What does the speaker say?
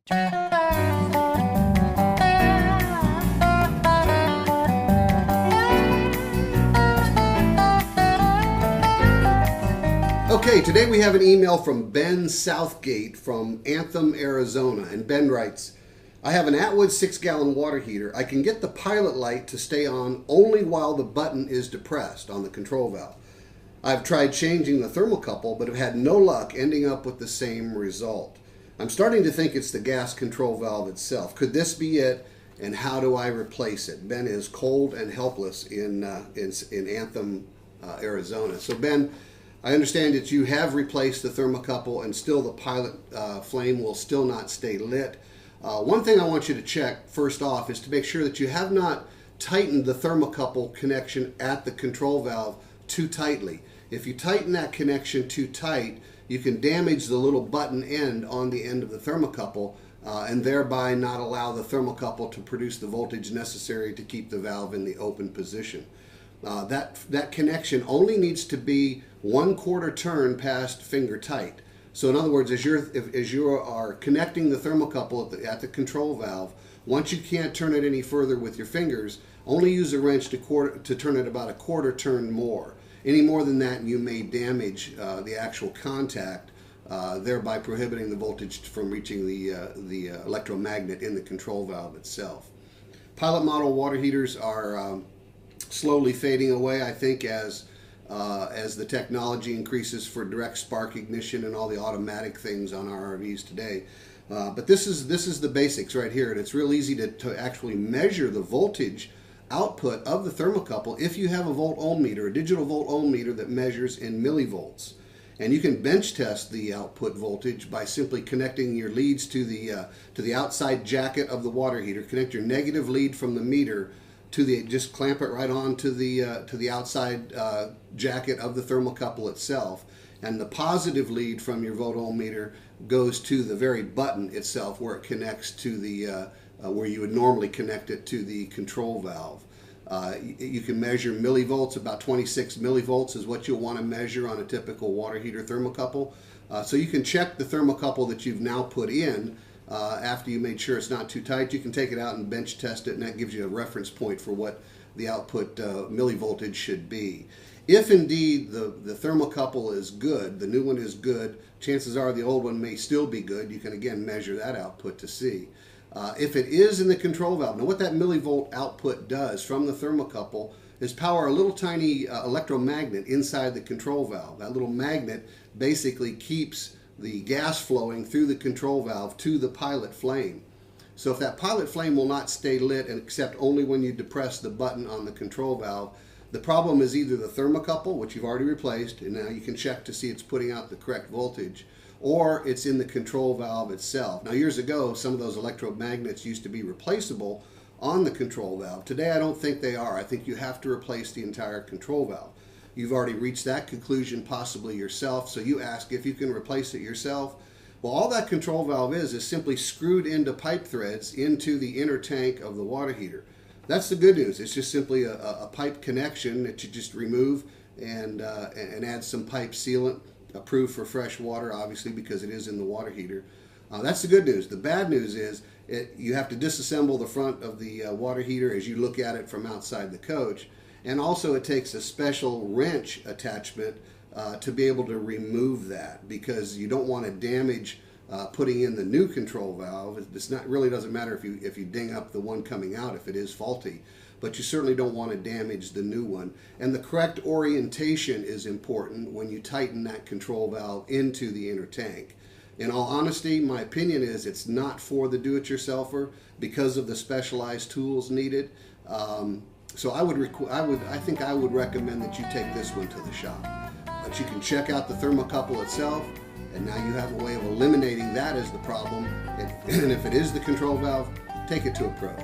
Okay, today we have an email from Ben Southgate from Anthem, Arizona. And Ben writes, I have an Atwood 6-gallon water heater. I can get the pilot light to stay on only while the button is depressed on the control valve. I've tried changing the thermocouple, but have had no luck, ending up with the same result. I'm starting to think it's the gas control valve itself. Could this be it? And how do I replace it? Ben is cold and helpless in Anthem, Arizona. So Ben, I understand that you have replaced the thermocouple and still the pilot flame will still not stay lit. One thing I want you to check first off is to make sure that you have not tightened the thermocouple connection at the control valve too tightly. If you tighten that connection too tight, you can damage the little button end on the end of the thermocouple and thereby not allow the thermocouple to produce the voltage necessary to keep the valve in the open position. That connection only needs to be 1/4 turn past finger tight. So in other words, as you are connecting the thermocouple at the control valve, once you can't turn it any further with your fingers, only use a wrench to turn it about 1/4 turn more. Any more than that, you may damage the actual contact, thereby prohibiting the voltage from reaching the electromagnet in the control valve itself. Pilot model water heaters are slowly fading away, I think, as the technology increases for direct spark ignition and all the automatic things on our RVs today. But this is the basics right here, and it's real easy to actually measure the voltage output of the thermocouple if you have a volt-ohm meter, a digital volt-ohm meter that measures in millivolts. And you can bench test the output voltage by simply connecting your leads to the outside jacket of the water heater. Connect your negative lead from the meter just clamp it right on to the outside jacket of the thermocouple itself, and the positive lead from your volt-ohm meter goes to the very button itself where it connects to the where you would normally connect it to the control valve. You can measure millivolts. About 26 millivolts is what you'll want to measure on a typical water heater thermocouple. So you can check the thermocouple that you've now put in. After you made sure it's not too tight, you can take it out and bench test it, and that gives you a reference point for what the output millivoltage should be. If indeed the thermocouple is good, the new one is good, chances are the old one may still be good. You can again measure that output to see. If it is in the control valve, now what that millivolt output does from the thermocouple is power a little tiny electromagnet inside the control valve. That little magnet basically keeps the gas flowing through the control valve to the pilot flame. So if that pilot flame will not stay lit except only when you depress the button on the control valve, the problem is either the thermocouple, which you've already replaced, and now you can check to see it's putting out the correct voltage, or it's in the control valve itself. Now years ago, some of those electromagnets used to be replaceable on the control valve. Today I don't think they are. I think you have to replace the entire control valve. You've already reached that conclusion possibly yourself, so you ask if you can replace it yourself. Well, all that control valve is simply screwed into pipe threads into the inner tank of the water heater. That's the good news. It's just simply a pipe connection that you just remove and add some pipe sealant, approved for fresh water, obviously, because it is in the water heater. That's the good news. The bad news is you have to disassemble the front of the water heater as you look at it from outside the coach. And also it takes a special wrench attachment to be able to remove that, because you don't want to damage putting in the new control valve. Really doesn't matter if you ding up the one coming out if it is faulty, but you certainly don't want to damage the new one. And the correct orientation is important when you tighten that control valve into the inner tank. In all honesty, my opinion is it's not for the do-it-yourselfer because of the specialized tools needed. So I think I would recommend that you take this one to the shop. But you can check out the thermocouple itself, and now you have a way of eliminating that as the problem. And if it is the control valve, take it to a pro.